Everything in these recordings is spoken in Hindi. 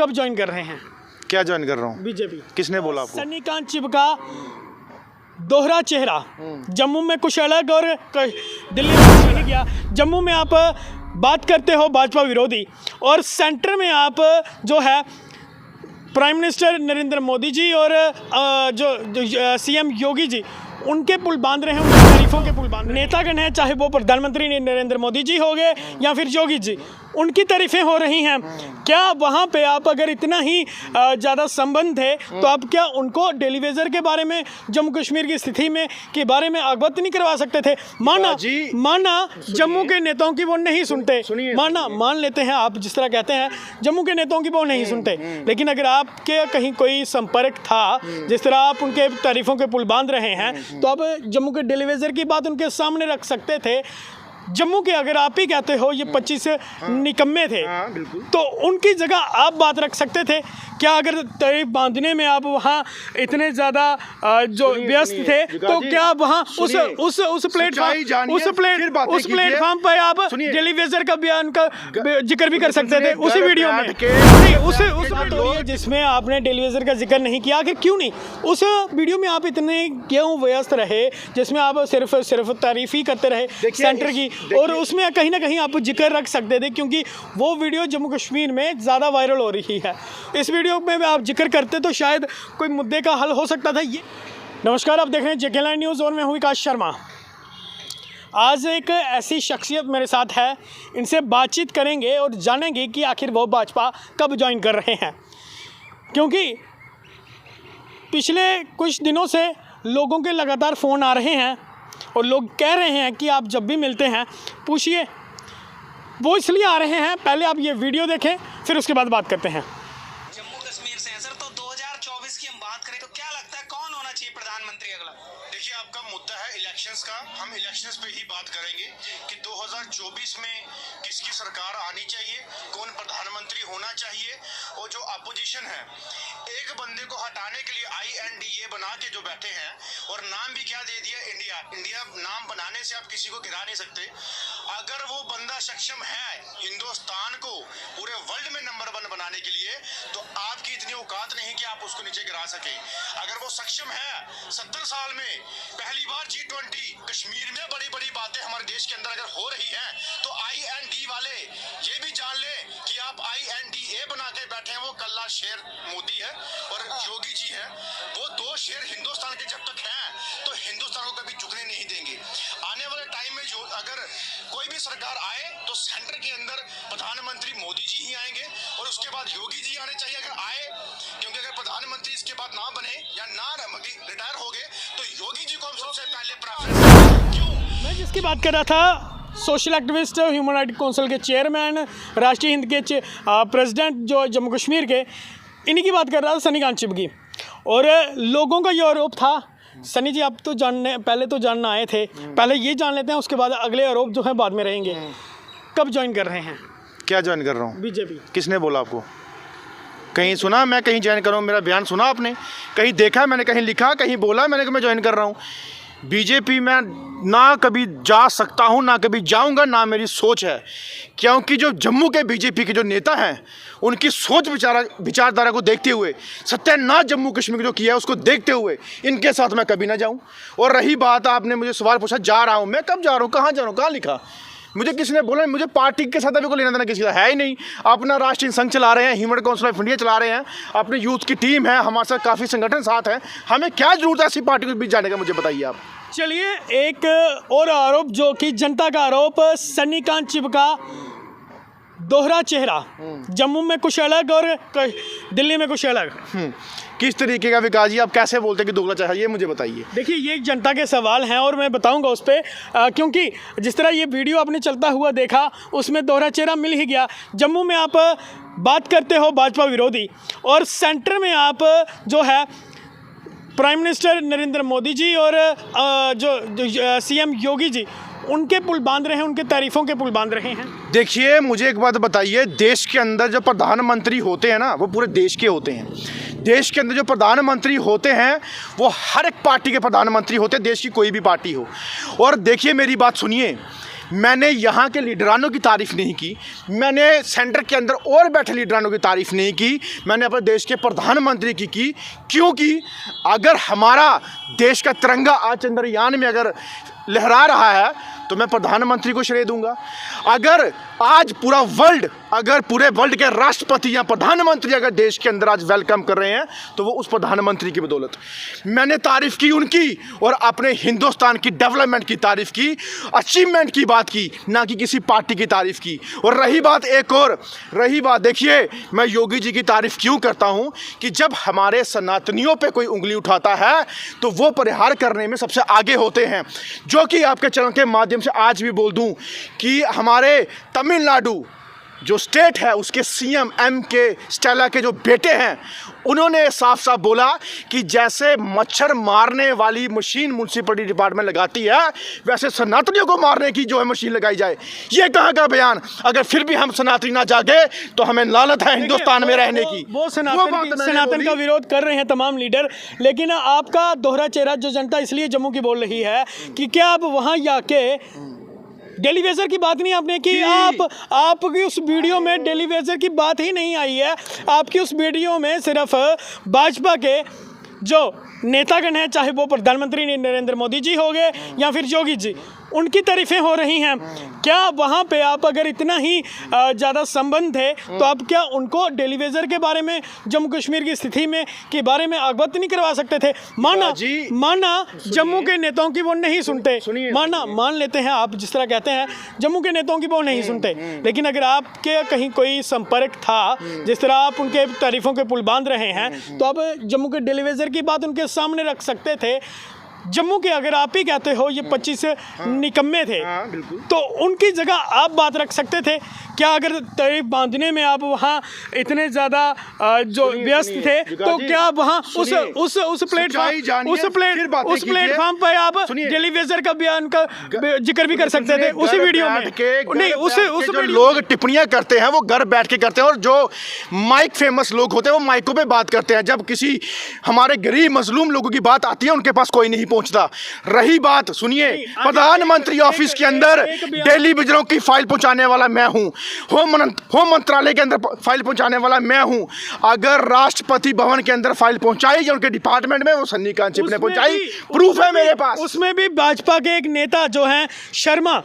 कब ज्वाइन कर रहे हैं? क्या ज्वाइन कर रहा हूँ? बीजेपी। किसने बोला आपको? सन्नी कांचिब का दोहरा चेहरा, जम्मू में कुछ अलग और दिल्ली में कुछ नहीं किया। जम्मू में आप बात करते हो भाजपा विरोधी, और सेंटर में आप जो है प्राइम मिनिस्टर नरेंद्र मोदी जी और जो सीएम योगी जी, उनके पुल बांध रहे हैं, उनकी तारीफों के पुल बांध रहे हैं। नेतागण हैं, चाहे वो प्रधानमंत्री नरेंद्र मोदी जी हो गए या फिर योगी जी, उनकी तारीफें हो रही हैं। क्या वहाँ पे आप अगर इतना ही ज़्यादा संबंध है तो आप क्या उनको टेलीविज़न के बारे में, जम्मू कश्मीर की स्थिति में के बारे में अवगत नहीं करवा सकते थे? माना जम्मू के नेताओं की वो नहीं सुनते, मान लेते हैं आप जिस तरह कहते हैं जम्मू के नेताओं की वो नहीं सुनते, लेकिन अगर आपके कहीं कोई संपर्क था, जिस तरह आप उनके तारीफों के पुल बांध रहे हैं, तो आप जम्मू के टेलीविज़न की बात उनके सामने रख सकते थे। जम्मू के अगर आप ही कहते हो ये 25 निकम्मे थे, तो उनकी जगह आप बात रख सकते थे क्या? अगर तारीफ बांधने में आप वहाँ इतने ज़्यादा जो व्यस्त थे, तो क्या वहाँ उस प्लेटफॉर्म पर आप टेलीविज़न का बयान का जिक्र भी कर सकते थे उसी वीडियो में? उस जिसमें आपने टेलीविज़न का जिक्र नहीं किया, आखिर क्यों नहीं? उस वीडियो में आप इतने क्यों व्यस्त रहे जिसमें आप सिर्फ तारीफ ही करते रहे सेंटर की, और उसमें कहीं ना कहीं आप जिक्र रख सकते थे, क्योंकि वो वीडियो जम्मू कश्मीर में ज़्यादा वायरल हो रही है। इस वीडियो में आप जिक्र करते तो शायद कोई मुद्दे का हल हो सकता था। ये नमस्कार, आप देख रहे हैं जेके लाइन न्यूज़ और मैं हूं विकास शर्मा। आज एक ऐसी शख्सियत मेरे साथ है, इनसे बातचीत करेंगे और जानेंगे कि आखिर वो भाजपा कब ज्वाइन कर रहे हैं, क्योंकि पिछले कुछ दिनों से लोगों के लगातार फ़ोन आ रहे हैं और लोग कह रहे हैं कि आप जब भी मिलते हैं पूछिए। वो इसलिए आ रहे हैं, पहले आप ये वीडियो देखें फिर उसके बाद बात करते हैं। जम्मू कश्मीर से हैं सर, तो 2024 की हम बात करें तो क्या लगता है कौन होना चाहिए प्रधानमंत्री अगला? देखिए, आपका मुद्दा है इलेक्शंस का, हम इलेक्शंस पे ही बात करेंगे कि 2024 में किसकी सरकार आनी चाहिए, कौन प्रधानमंत्री होना चाहिए। और जो अपोजिशन है, एक बंदे को हटाने के लिए INDA बना के जो बैठे हैं, और नाम भी क्या दे दिया, इंडिया नाम बनाने से आप किसी को गिरा नहीं सकते। अगर वो बंदा सक्षम है हिंदुस्तान को पूरे वर्ल्ड में नंबर 1 बनाने के लिए, तो आपकी इतनी औकात नहीं कि आप उसको नीचे गिरा सके। अगर वो सक्षम है 70 साल में पहली बार G20 कश्मीर में बड़ी बड़ी बातें हमारे देश के अंदर अगर हो रही हैं, तो IND वाले ये भी जान ले कि आप INDA बना के बैठे हैं। वो कल्ला शेर मोदी है और योगी जी है, वो 2 शेर हिंदुस्तान के जब तक हैं तो हिंदुस्तान को कभी झुकने नहीं देंगे। आने वाले टाइम में जो अगर कोई भी सरकार आए तो सेंटर के अंदर प्रधानमंत्री मोदी जी ही आएंगे, और उसके बाद योगी जी आने चाहिए अगर आए, क्योंकि अगर प्रधानमंत्री इसके बाद ना बने या ना रिटायर हो गए तो योगी जी को हम सबसे पहले प्रेफरेंस। क्यों? मैं जिसकी बात कर रहा था, social activist, human right council के चेयरमैन, राष्ट्रीय हिंद के प्रेसिडेंट जो जम्मू कश्मीर के, इन्हीं की बात कर रहा था, सन्नी कांचिब की। और लोगों का ये आरोप था, सनी जी आप तो पहले तो जानना आए थे, पहले ये जान लेते हैं, उसके बाद अगले आरोप जो है बाद में रहेंगे। कब ज्वाइन कर रहे हैं? क्या ज्वाइन कर रहा हूँ? बीजेपी। किसने बोला आपको? कहीं सुना मैं कहीं ज्वाइन कर रहा हूँ? मेरा बयान सुना आपने? कहीं देखा मैंने, कहीं लिखा, कहीं बोला मैंने कि मैं ज्वाइन कर रहा हूँ? बीजेपी में ना कभी जा सकता हूँ, ना कभी जाऊँगा, ना मेरी सोच है। क्योंकि जो जम्मू के बीजेपी के जो नेता हैं, उनकी सोच विचारधारा को देखते हुए, सत्यानाश जम्मू कश्मीर को जो किया है उसको देखते हुए, इनके साथ मैं कभी ना जाऊँ। और रही बात, आपने मुझे सवाल पूछा जा रहा हूँ, मैं कब जा रहा हूँ, कहाँ जा रहा हूँ, कहाँ लिखा? मुझे किसने बोला? मुझे पार्टी के साथ अभी को लेना देना किसी का है ही नहीं। अपना राष्ट्रीय संघ चला रहे हैं, ह्यूमन काउंसिल ऑफ इंडिया चला रहे हैं, अपने यूथ की टीम है, हमारे साथ काफ़ी संगठन साथ हैं। हमें क्या जरूरत है ऐसी पार्टी के बीच जाने का, मुझे बताइए आप। चलिए, एक और आरोप जो कि जनता का आरोप, सन्नी कांचिब का दोहरा चेहरा, जम्मू में कुछ अलग और दिल्ली में कुछ अलग। किस तरीके का विकास जी? आप कैसे बोलते हैं कि दोगला चेहरा, ये मुझे बताइए। देखिए, ये एक जनता के सवाल हैं और मैं बताऊंगा उस पर, क्योंकि जिस तरह ये वीडियो आपने चलता हुआ देखा, उसमें दोहरा चेहरा मिल ही गया। जम्मू में आप बात करते हो भाजपा विरोधी, और सेंटर में आप जो है प्राइम मिनिस्टर नरेंद्र मोदी जी और जो सीएम योगी जी, उनके पुल बांध रहे हैं, उनके तारीफों के पुल बांध रहे हैं। देखिए, मुझे एक बात बताइए, देश के अंदर जो प्रधानमंत्री होते हैं ना, वो पूरे देश के होते हैं। देश के अंदर जो प्रधानमंत्री होते हैं वो हर एक पार्टी के प्रधानमंत्री होते हैं, देश की कोई भी पार्टी हो। और देखिए, मेरी बात सुनिए, मैंने यहाँ के लीडरानों की तारीफ़ नहीं की, मैंने सेंटर के अंदर और बैठे लीडरानों की तारीफ़ नहीं की, मैंने अपने देश के प्रधानमंत्री की। क्योंकि अगर हमारा देश का तिरंगा आज चंद्रयान में अगर लहरा रहा है तो मैं प्रधानमंत्री को श्रेय दूंगा। अगर आज पूरा वर्ल्ड, अगर पूरे वर्ल्ड के राष्ट्रपति या प्रधानमंत्री अगर देश के अंदर आज वेलकम कर रहे हैं तो वो उस प्रधानमंत्री की बदौलत। मैंने तारीफ़ की उनकी और अपने हिंदुस्तान की डेवलपमेंट की तारीफ़ की, अचीवमेंट की बात की, ना कि किसी पार्टी की तारीफ़ की। और रही बात देखिए, मैं योगी जी की तारीफ़ क्यों करता हूँ कि जब हमारे सनातनियों पर कोई उंगली उठाता है तो वो परिहार करने में सबसे आगे होते हैं। जो कि आपके चैनल के माध्यम से आज भी बोल दूं कि हमारे तमिलनाडु जो स्टेट है उसके सीएम MK स्टेला के जो बेटे हैं उन्होंने साफ साफ बोला कि जैसे मच्छर मारने वाली मशीन म्यूनसिपलिटी डिपार्टमेंट लगाती है वैसे सनातनियों को मारने की जो है मशीन लगाई जाए। ये कहाँ का बयान? अगर फिर भी हम सनातनी ना जागे तो हमें लानत है हिंदुस्तान में रहने की। वो सनातन का विरोध कर रहे हैं तमाम लीडर, लेकिन आपका दोहरा चेहरा जो जनता इसलिए जम्मू की बोल रही है कि क्या आप वहाँ जाके डेलीवेजर की बात नहीं आपने की? आपकी उस वीडियो में डेलीवेजर की बात ही नहीं आई है। आपकी उस वीडियो में सिर्फ भाजपा के जो नेतागण हैं, चाहे वो प्रधानमंत्री नरेंद्र मोदी जी हो गए या फिर योगी जी, उनकी तारीफें हो रही हैं। क्या वहाँ पे आप अगर इतना ही ज़्यादा संबंध है तो आप क्या उनको डेलीवेजर के बारे में, जम्मू कश्मीर की स्थिति में के बारे में अवगत नहीं करवा सकते थे? माना जम्मू के नेताओं की वो नहीं सुनते, मान लेते हैं आप जिस तरह कहते हैं जम्मू के नेताओं की वो नहीं सुनते, लेकिन अगर आपके कहीं कोई संपर्क था, जिस तरह आप उनके तारीफों के पुल बांध रहे हैं, तो आप जम्मू के डेलीवेजर की बात उनके सामने रख सकते थे। जम्मू के अगर आप ही कहते हो ये 25 निकम्मे थे, तो उनकी जगह आप बात रख सकते थे क्या? अगर तारीफ बांधने में आप वहाँ इतने ज़्यादा जो व्यस्त थे तो क्या वहाँ उस प्लेटफॉर्म पर आप डेलीवेजर का बयान का जिक्र भी कर सकते थे उसी वीडियो में? नहीं, उस लोग टिप्पणियां करते हैं वो घर बैठ के करते हैं, और जो माइक फेमस लोग होते हैं वो माइकों पे बात करते हैं। जब किसी हमारे गरीब मजलूम लोगों की बात आती है उनके पास कोई नहीं पहुंचता। रही बात, सुनिए, प्रधानमंत्री ऑफिस के अंदर डेलीवेजरों की फाइल पहुंचाने वाला मैं हूं, होम मंत्रालय के अंदर फाइल पहुंचाने वाला मैं हूं। अगर राष्ट्रपति भवन के अंदर फाइल पहुंचाई या उनके डिपार्टमेंट में, वो सन्नी कांचिप ने पहुंचाई, प्रूफ है मेरे पास। उसमें भी भाजपा के एक नेता जो हैं शर्मा,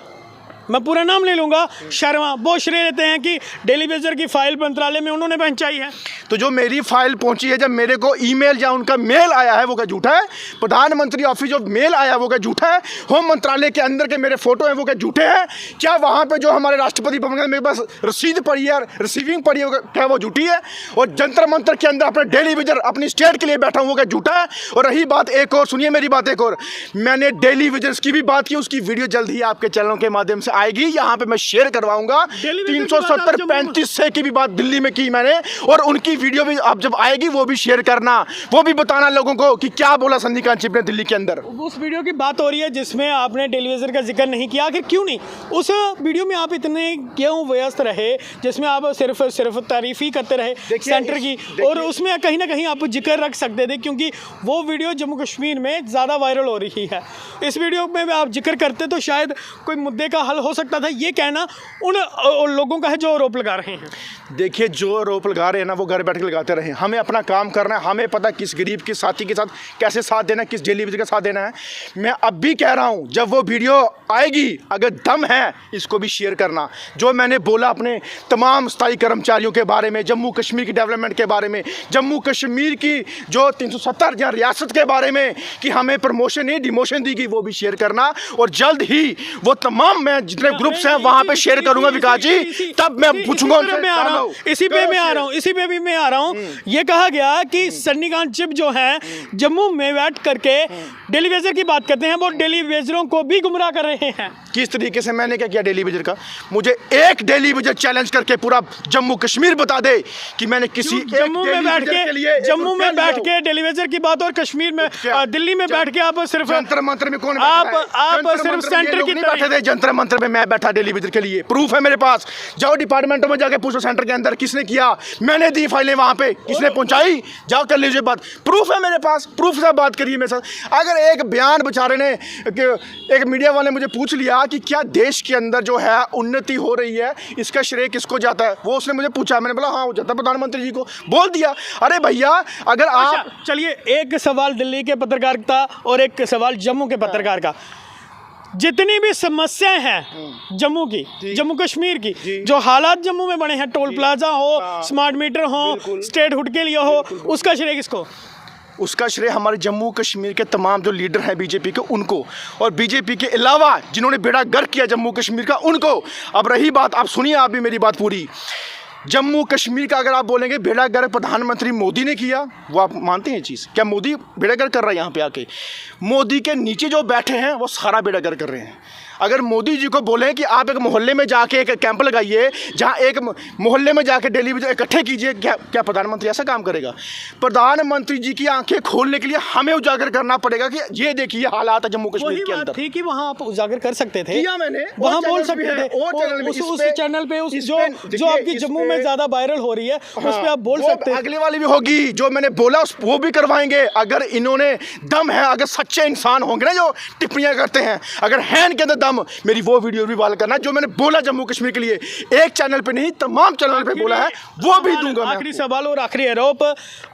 मैं पूरा नाम ले लूंगा, शर्मा, वो श्रेय लेते हैं कि डेलीवेजर की फाइल मंत्रालय में उन्होंने पहुंचाई है। तो जो मेरी फाइल पहुंची है, जब मेरे को ईमेल या उनका मेल आया है वो क्या झूठा है? प्रधानमंत्री ऑफिस जो मेल आया वो क्या झूठा है? होम मंत्रालय के अंदर के मेरे फोटो हैं वो क्या झूठे हैं? क्या वहां पे जो हमारे राष्ट्रपति भवन मेरे पास रसीद पड़ी है, रिसीविंग पड़ी है, क्या वो झूठी है? और जंतर मंतर के अंदर अपने डेलीवेजर अपनी स्टेट के लिए बैठा हूँ वो क्या झूठा है? और रही बात एक और, सुनिए मेरी बात एक और, मैंने डेलीवेजर्स की भी बात की, उसकी वीडियो जल्द ही आपके चैनलों के माध्यम से आएगी, यहाँ पे मैं शेयर करवाऊंगा। 370-35 से की भी बात दिल्ली में की मैंने, और उनकी वीडियो भी आप जब आएगी वो भी शेयर करना, वो भी बताना लोगों को कि क्या बोला सन्नी कांचिप ने दिल्ली के अंदर। उस वीडियो की बात हो रही है जिसमें आपने डेलीवेजर का जिक्र नहीं किया, आखिर क्यों नहीं? उस वीडियो में आप इतने क्यों व्यस्त रहे जिसमें आप सिर्फ तारीफ ही करते रहे सेंटर की, और उसमें कहीं ना कहीं आप जिक्र रख सकते थे, क्योंकि वो वीडियो जम्मू कश्मीर में ज़्यादा वायरल हो रही है। इस वीडियो में आप जिक्र करते तो शायद कोई मुद्दे का हल हो सकता था। ये कहना उन लोगों का है जो आरोप लगा रहे हैं। देखिए, जो आरोप लगा रहे हैं ना वो घर बैठ के लगाते रहे, हमें अपना काम करना है, हमें पता किस गरीब किस साथी के साथ कैसे साथ देना है, किस डेलीवेजर का साथ देना है। मैं अब भी कह रहा हूँ, जब वो वीडियो आएगी, अगर दम है इसको भी शेयर करना। जो मैंने बोला अपने तमाम स्थायी कर्मचारियों के बारे में, जम्मू कश्मीर की डेवलपमेंट के बारे में, जम्मू कश्मीर की जो 370 या रियासत के बारे में कि हमें प्रमोशन नहीं डिमोशन दी गई, वो भी शेयर करना। और जल्द ही वो तमाम मैं जितने ग्रुप्स हैं वहाँ पे शेयर करूंगा विकास जी, तब मैं पूछूंगा। इसी पे मैं आ रहा हूँ। ये कहा गया कि सन्नी कांचिप जो हैं जम्मू में बैठ करके डेलीवेजर की बात करते हैं, वो डेलीवेजरों को भी गुमराह कर रहे हैं। किस तरीके से? मैंने क्या किया डेलीवेजर का? मुझे एक डेलीवेजर चैलेंज करके पूरा जम्मू कश्मीर बता दे कि मैंने किसी जम्मू में बैठ के डेलीवेजर की बात, और कश्मीर में दिल्ली में बैठ के आप सिर्फ जंतर मंत्र में कौन आप सिर्फ सेंटर की बैठे थे? जंतर मंत्र में मैं बैठा डेलीवेजर के लिए, प्रूफ है मेरे पास। जाओ डिपार्टमेंटों में जाके पूछो, सेंटर के अंदर किसने किया? मैंने दी फाइलें चैनल है वहाँ पे, किसने पहुँचाई? जाओ कर लीजिए बात, प्रूफ है मेरे पास, प्रूफ से बात करिए मेरे साथ। अगर एक बयान बेचारे ने, एक मीडिया वाले मुझे पूछ लिया कि क्या देश के अंदर जो है उन्नति हो रही है, इसका श्रेय किसको जाता है, वो उसने मुझे पूछा, मैंने बोला हाँ हो जाता है प्रधानमंत्री जी को, बोल दिया। अरे भैया अगर आप चलिए, एक सवाल दिल्ली के पत्रकार का और एक सवाल जम्मू के पत्रकार का। जितनी भी समस्याएं हैं जम्मू की, जम्मू कश्मीर की, जो हालात जम्मू में बने हैं, टोल प्लाजा हो, स्मार्ट मीटर हो, स्टेटहुड के लिए हो, उसका श्रेय किसको? उसका श्रेय हमारे जम्मू कश्मीर के तमाम जो लीडर हैं बीजेपी के, उनको, और बीजेपी के अलावा जिन्होंने बेड़ा गर्क किया जम्मू कश्मीर का, उनको। अब रही बात, आप सुनिए, आप भी मेरी बात पूरी, जम्मू कश्मीर का अगर आप बोलेंगे बेड़ा गर्क प्रधानमंत्री मोदी ने किया, वो आप मानते हैं ये चीज़? क्या मोदी बेड़ा गर्क कर रहा है यहाँ पे आके? मोदी के नीचे जो बैठे हैं वो सारा बेड़ा गर्क कर रहे हैं। अगर मोदी जी को बोलें कि आप एक मोहल्ले में जाके एक कैंप लगाइए, जहाँ एक मोहल्ले में जाके डेली इकट्ठे कीजिए, क्या प्रधानमंत्री ऐसा काम करेगा? प्रधानमंत्री जी की आंखें खोलने के लिए हमें उजागर करना पड़ेगा कि ये देखिए हालात है जम्मू कश्मीर के अंदर। ठीक है, वहाँ आप उजागर कर सकते थे, किया मैंने, वहाँ बोल सकते थे, उस चैनल पे जो आपकी जम्मू में ज्यादा वायरल हो रही है उस पर आप बोल सकते हैं। अगले वाली भी होगी, जो मैंने बोला वो भी करवाएंगे। अगर इन्होंने दम है, अगर सच्चे इंसान होंगे ना जो टिप्पणियां करते हैं, अगर है इनके अंदर दम, मेरी वो वीडियो भी वायरल करना जो मैंने बोला जम्मू कश्मीर के लिए, एक चैनल पे नहीं तमाम चैनल पे बोला है, वो भी दूंगा मैं। आखिरी सवाल और आखिरी आरोप,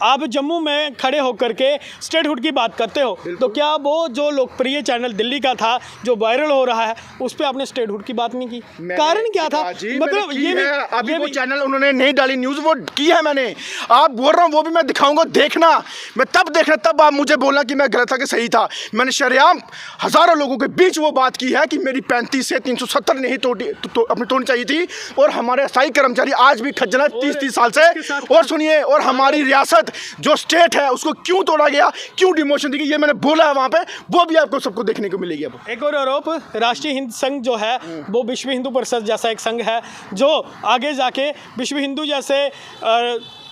आप जम्मू में खड़े होकर के स्टेटहुड की बात करते हो, तो क्या वो जो लोकप्रिय चैनल दिल्ली का था जो वायरल हो रहा है, उस पर आपने स्टेटहुड की बात नहीं की? कारण क्या था? मतलब ये भी अभी वो चैनल उन्होंने नहीं डाली न्यूज़, वो की है मैंने, आप बोल रहा हूँ वो भी मैं दिखाऊंगा, देखना। मैं तब देखना, तब आप मुझे बोलना कि मैं गलत था कि सही था। मैंने शरेआम हज़ारों लोगों के बीच वो बात की है कि मेरी 35 से 370 नहीं अपनी तोड़नी चाहिए थी, और हमारे अस्थायी कर्मचारी आज भी खज्जल 30 साल से। और सुनिए, और हमारी रियासत जो स्टेट है उसको क्यों तोड़ा गया, क्यों डिमोशन दी गई, ये मैंने बोला है वहाँ पे, वो भी आपको सबको देखने को मिलेगी। अब एक और आरोप, राष्ट्रीय हिंद संघ जो है वो विश्व हिंदू परिषद जैसा एक संघ है जो आगे जाके विश्व हिंदू जैसे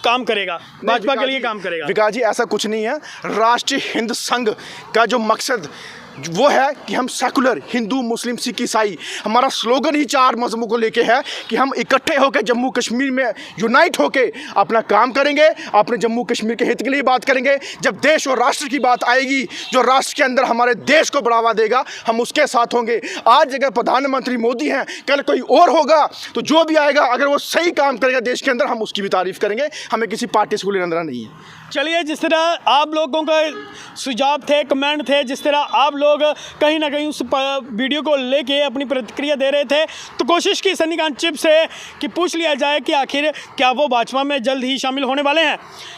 काम करेगा, भाजपा के लिए काम करेगा। विकास जी ऐसा कुछ नहीं है। राष्ट्रीय हिंद संघ का जो मकसद वो है कि हम सेकुलर, हिंदू मुस्लिम सिख ईसाई, हमारा स्लोगन ही 4 मजहबों को लेके है कि हम इकट्ठे होकर जम्मू कश्मीर में यूनाइट होकर अपना काम करेंगे, अपने जम्मू कश्मीर के हित के लिए बात करेंगे। जब देश और राष्ट्र की बात आएगी, जो राष्ट्र के अंदर हमारे देश को बढ़ावा देगा, हम उसके साथ होंगे। आज अगर प्रधानमंत्री मोदी हैं, कल कोई और होगा, तो जो भी आएगा अगर वो सही काम करेगा देश के अंदर, हम उसकी भी तारीफ करेंगे। हमें किसी पार्टी से कोई लेना देना नहीं है। चलिए, जिस तरह आप लोगों का सुझाव थे, कमेंट थे, जिस तरह आप लोग कहीं ना कहीं उस वीडियो को लेके अपनी प्रतिक्रिया दे रहे थे, तो कोशिश की सन्नीकांत चिप से कि पूछ लिया जाए कि आखिर क्या वो भाजपा में जल्द ही शामिल होने वाले हैं,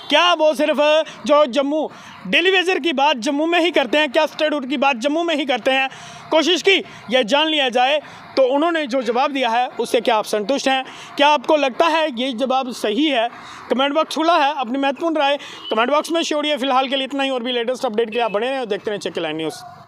क्या वो सिर्फ जो जम्मू डेली वेजर की बात जम्मू में ही करते हैं, क्या स्टेटहुड की बात जम्मू में ही करते हैं। कोशिश की यह जान लिया जाए, तो उन्होंने जो जवाब दिया है उससे क्या आप संतुष्ट हैं? क्या आपको लगता है ये जवाब सही है? कमेंट बॉक्स खुला है, अपनी महत्वपूर्ण राय कमेंट बॉक्स में छोड़िए। फिलहाल के लिए इतना ही, और भी लेटेस्ट अपडेट के लिए आप बने रहें और देखते रहें चेक लाइन न्यूज़।